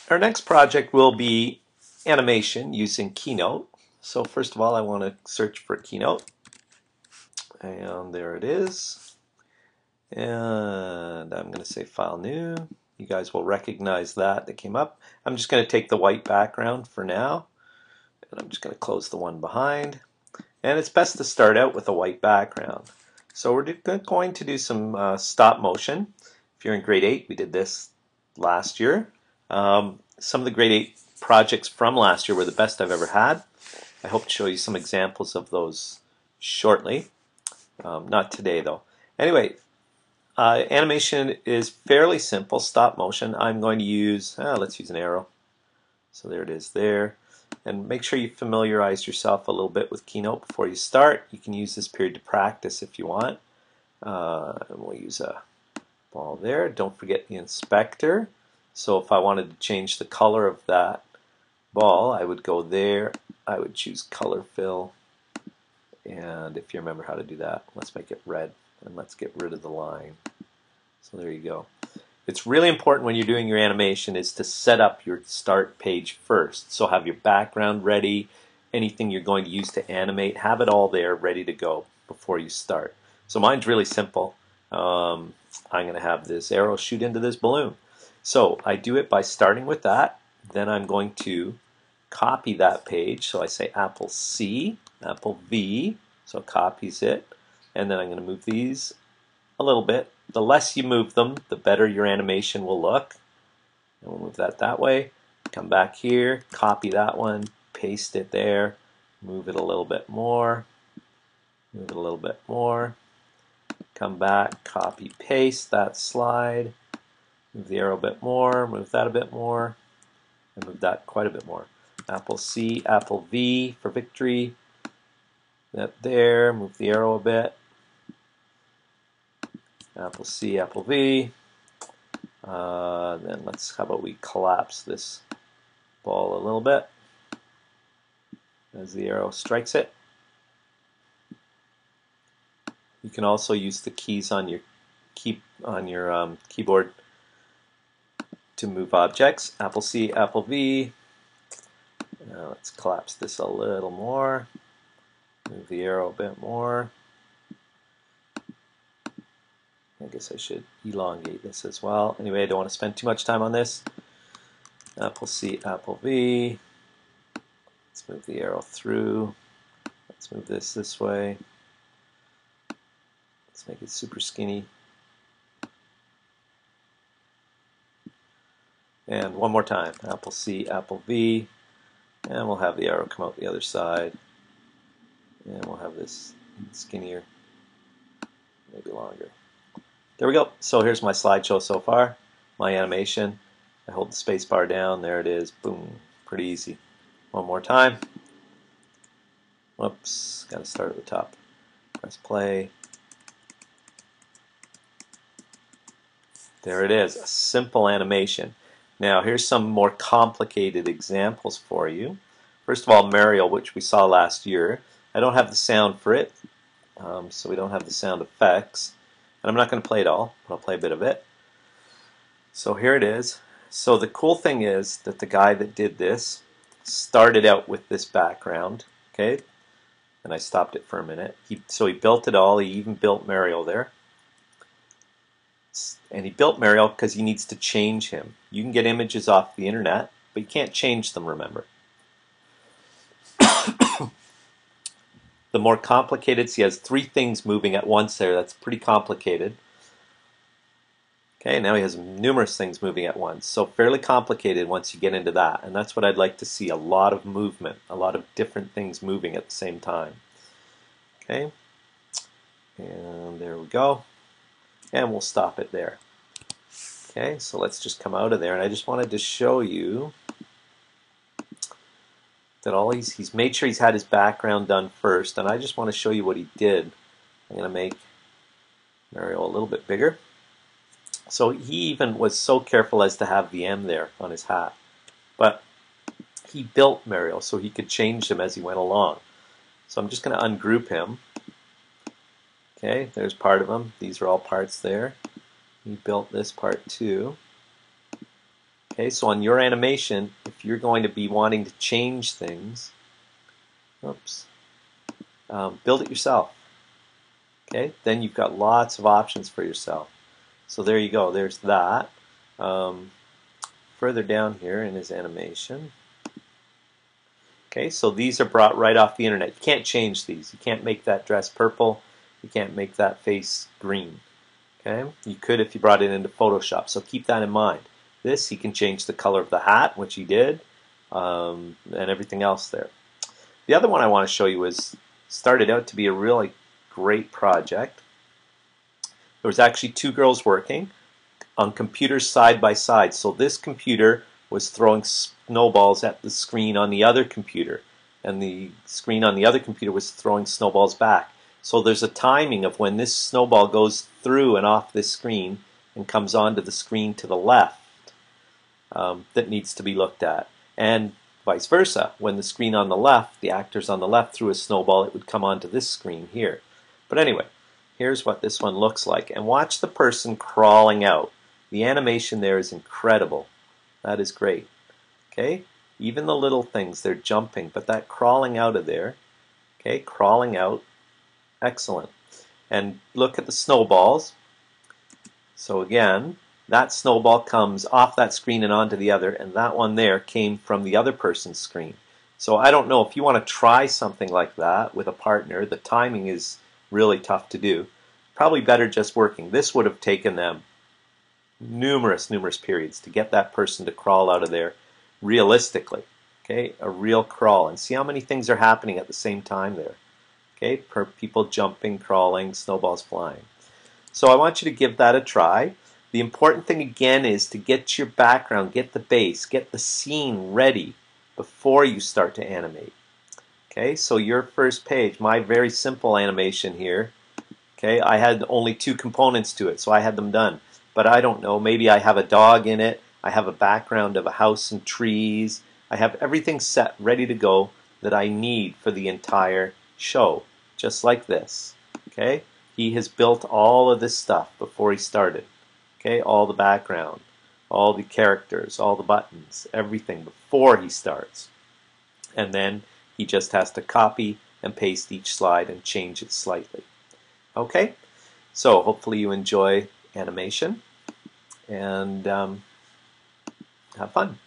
Our next project will be animation using Keynote. So first of all, I want to search for Keynote. And there it is. And I'm going to say File New. You guys will recognize that came up. I'm just going to take the white background for now. And I'm just going to close the one behind. And it's best to start out with a white background. So we're going to do some stop motion. If you're in grade 8, we did this last year. Some of the grade 8 projects from last year were the best I've ever had. I hope to show you some examples of those shortly. Not today though. Anyway, animation is fairly simple, stop motion. I'm going to use, let's use an arrow. So there it is there. And make sure you familiarize yourself a little bit with Keynote before you start. You can use this period to practice if you want. And we'll use a ball there. Don't forget the inspector. So if I wanted to change the color of that ball, I would go there. I would choose color fill. And if you remember how to do that, let's make it red. And let's get rid of the line. So there you go. It's really important when you're doing your animation is to set up your start page first. So have your background ready, anything you're going to use to animate, have it all there ready to go before you start. So mine's really simple. I'm going to have this arrow shoot into this balloon. So I do it by starting with that. Then I'm going to copy that page. So I say Apple C, Apple V, so it copies it. And then I'm going to move these a little bit. The less you move them, the better your animation will look. And we'll move that way. Come back here, copy that one, paste it there, move it a little bit more, move it a little bit more. Come back, copy, paste that slide, move the arrow a bit more, move that a bit more, and move that quite a bit more. Apple C, Apple V for victory. That there, move the arrow a bit. Apple C, Apple V. Then how about we collapse this ball a little bit as the arrow strikes it. You can also use the keys on your keyboard to move objects. Apple C, Apple V. Now let's collapse this a little more. Move the arrow a bit more. I guess I should elongate this as well. Anyway, I don't want to spend too much time on this. Apple C, Apple V. Let's move the arrow through. Let's move this way. Let's make it super skinny. And one more time. Apple C, Apple V. And we'll have the arrow come out the other side. And we'll have this skinnier, maybe longer. There we go. So here's my slideshow so far, my animation. I hold the space bar down, there it is, boom, pretty easy. One more time. Whoops, got to start at the top. Press play. There it is, a simple animation. Now here's some more complicated examples for you. First of all, Mario, which we saw last year. I don't have the sound for it, so we don't have the sound effects. And I'm not going to play it all, but I'll play a bit of it. So here it is. So the cool thing is that the guy that did this started out with this background, okay? And I stopped it for a minute. So he built it all. He even built Mario there. And he built Mario because he needs to change him. You can get images off the internet, but you can't change them, remember. The more complicated, so he has 3 things moving at once there. That's pretty complicated. Okay, now he has numerous things moving at once. So fairly complicated once you get into that. And that's what I'd like to see, a lot of movement, a lot of different things moving at the same time. Okay, and there we go. And we'll stop it there. Okay, so let's just come out of there. And I just wanted to show you that he's made sure he's had his background done first, and I just want to show you what he did. I'm going to make Mario a little bit bigger. So he even was so careful as to have the M there on his hat. But he built Mario so he could change him as he went along. So I'm just going to ungroup him. Okay, there's part of him. These are all parts there. He built this part too. Okay, so on your animation, if you're going to be wanting to change things, oops, build it yourself. Okay, then you've got lots of options for yourself. So there you go, there's that. Further down here in his animation. Okay, so these are brought right off the internet. You can't change these. You can't make that dress purple. You can't make that face green. Okay, you could if you brought it into Photoshop, so keep that in mind. This, he can change the color of the hat, which he did, and everything else there. The other one I want to show you started out to be a really great project. There was actually two girls working on computers side by side. So this computer was throwing snowballs at the screen on the other computer, and the screen on the other computer was throwing snowballs back. So there's a timing of when this snowball goes through and off this screen and comes onto the screen to the left that needs to be looked at. And vice versa. When the screen on the left, the actors on the left threw a snowball, it would come onto this screen here. But anyway, here's what this one looks like. And watch the person crawling out. The animation there is incredible. That is great. Okay? Even the little things, they're jumping, but that crawling out of there, okay, crawling out, excellent. And look at the snowballs. So again, that snowball comes off that screen and onto the other, and that one there came from the other person's screen. So I don't know, if you want to try something like that with a partner, the timing is really tough to do. Probably better just working. This would have taken them numerous periods to get that person to crawl out of there realistically. Okay, a real crawl. And see how many things are happening at the same time there. Okay, people jumping, crawling, snowballs flying. So I want you to give that a try. The important thing again is to get your background, get the base, get the scene ready before you start to animate. Okay, so your first page, my very simple animation here, okay, I had only two components to it, so I had them done. But I don't know, maybe I have a dog in it, I have a background of a house and trees, I have everything set, ready to go that I need for the entire show, just like this. Okay, he has built all of this stuff before he started. Okay, all the background, all the characters, all the buttons, everything before he starts. And then he just has to copy and paste each slide and change it slightly. Okay, so hopefully you enjoy animation and have fun.